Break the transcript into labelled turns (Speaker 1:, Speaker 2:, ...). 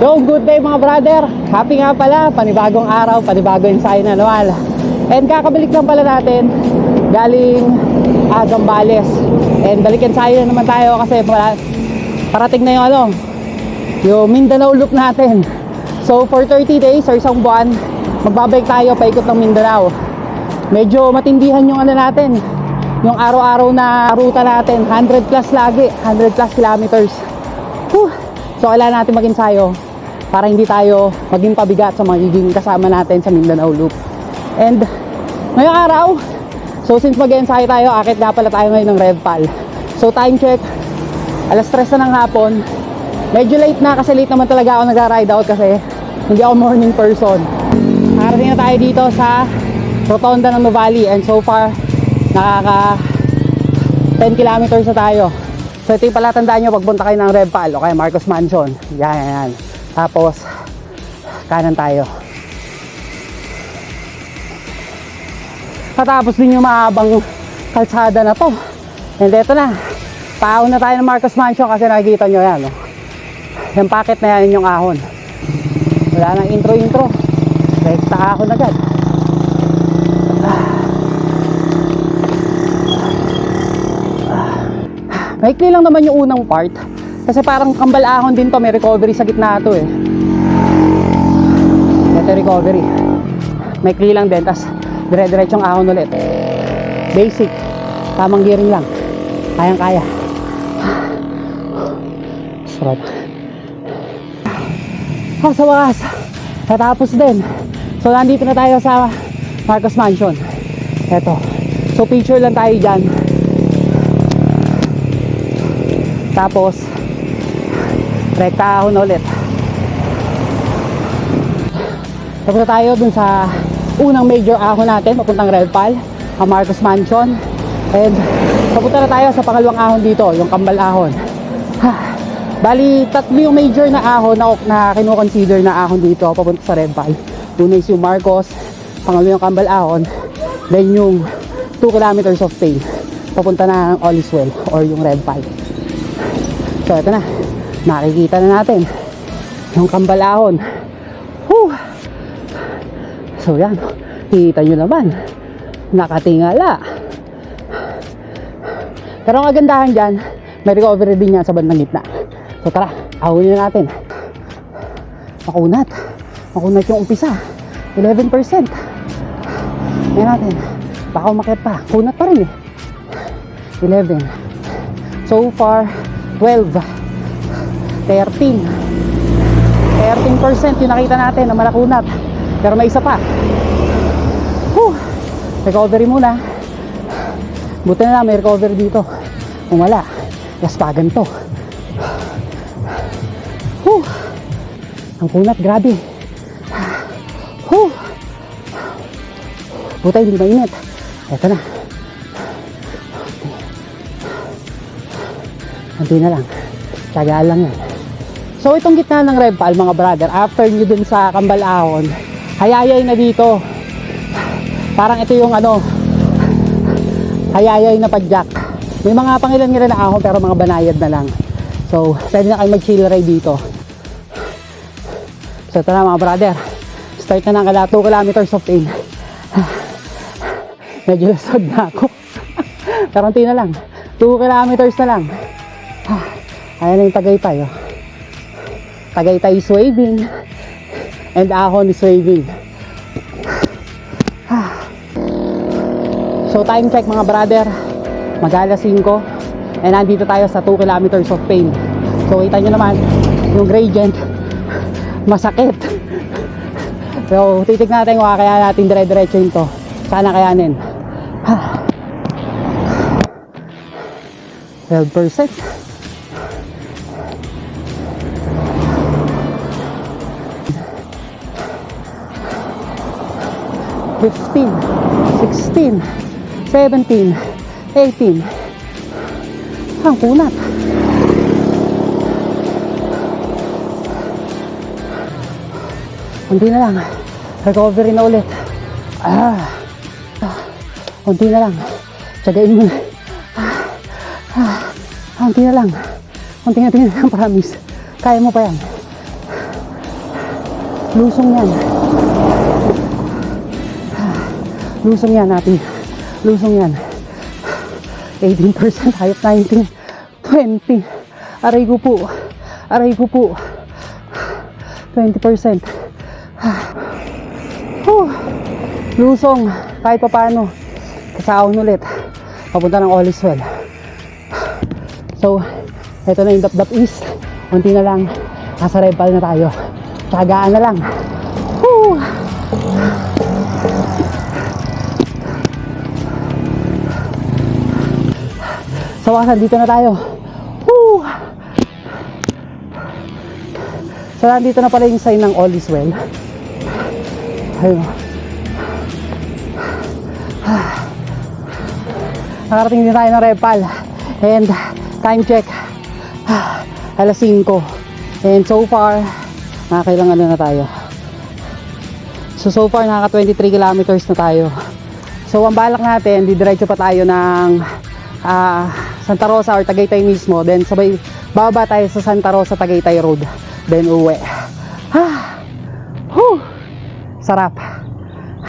Speaker 1: Yo, good day mga brother. Happy nga pala, panibagong araw, panibagong ensayo na naman. And kakabalik lang pala natin galing Zambales. And balik ensayo na naman tayo kasi parating na yung Mindanao loop natin. So for 30 days or isang buwan, magbabike tayo paikot ng Mindanao. Medyo matindihan yung natin, yung araw-araw na ruta natin, 100 plus lagi, 100 plus kilometers. So kailangan natin mag-ensayo para hindi tayo maging pabigat sa magiging kasama natin sa Mindanao Loop. And ngayong araw, so since mag-ensayo tayo, akit nga pala tayo ngayon ng Revpal. So time check, alas 3 na ng hapon. Medyo late na kasi late naman talaga ako nagra-ride out kasi hindi ako morning person. Nakarating na tayo dito sa Rotonda ng Nuvali and so far nakaka 10 kilometers na tayo. So ito yung palatandaan nyo pagpunta kayo ng Revpal o kaya Marcos Mansion. Yan. Tapos kanan tayo. Katapos din yung mahabang kalsada na to. And eto na, paahon na tayo ng Marcos Mansion kasi nakikita nyo yan. Yung packet na yan yung ahon. Wala nang intro. Rekta ahon agad. Maikli lang naman yung unang part kasi parang kambal ahon din to, may recovery sa gitna to ito recovery, maikli lang din, tas dire-diretsong ahon ulit, basic, tamang gearing lang, kayang kaya. Sarap. Sa wakas natapos din. So nandito na tayo sa Marcos Mansion. Eto, so picture lang tayo dyan. Tapos rekta ahon ulit. Tapos tayo dun sa unang major ahon natin papuntang Revpal, ang Marcos Mansion. And papunta na tayo sa pangalawang ahon dito, yung kambal ahon. Bali tatlo yung major na ahon na kino-consider na ahon dito papunta sa Revpal. Una is yung Marcos, pangalawa yung kambal ahon, then yung 2 kilometers of pain papunta na ng All is Well or yung Revpal. So ito na, nakikita na natin yung kambal ahon. So yan, kita nyo naman, nakatingala. Pero ang kagandahan dyan, may recovery din yan sa bandang gitna. So tara, ahonin na natin. Makunat yung umpisa, 11%. Ngayon natin, baka umakyat pa, kunat pa rin 11. So far 12, 13% yung nakita natin na malakunat, pero may isa pa. Recovery muna, buti na lang may recovery dito. Kung wala, gaspagan to. Ang kunat, grabe. Buti hindi mainit. Eto na, hindi na lang, tagaan lang yan. So itong gitna ng Revpal mga brother, after nyo dun sa kambal ahon, hayayay na dito. Parang ito yung hayayay na padjak. May mga pangilan-ngilan na ahon pero mga banayad na lang. So pwede na kayo mag chill ride dito. So ito na mga brother, start na ng 2 kilometers of pain. Medyo lasod na ako. Pero unti na lang, 2 kilometers na lang. Ayan na yung Tagaytay. Tagaytay is waving and ahon is waving. So time check mga brother, mag-alas 5 and nandito tayo sa 2 kilometers of pain. So kita nyo naman yung gradient, masakit. So titignan natin kung kaya natin dire-diretso ito. Sana kayanin. 12%. 15, 16, 17, 18. Ang kunat. Unti na lang, recovery na ulit. Unti na lang, tsagain mo na. Unti na lang, promise. Kaya mo pa yan. Lusong yan. Lusong yan natin. Lusong yan. 18%, hayop 19, 20. Aray ko po. Aray ko po. 20%. Lusong. Kahit pa paano. Kasaon ulit. Papunta ng Oliswell. So, ito na yung Dap-Dap East. Kunti na lang. Nasa Repal na tayo. Tsagaan na lang. Woo! Sa wakas, dito na tayo. Woo! So, nandito na pala yung sign ng all is well. Ayun. Nakarating din tayo ng Repal. And, time check. Alas 5. And so far, nakakailang ano na tayo. So far, nakaka 23 kilometers na tayo. So, ang balak natin, didiretso pa tayo ng Santa Rosa or Tagaytay mismo. Then, sabay, bababa tayo sa Santa Rosa, Tagaytay Road. Then, uwi. Sarap.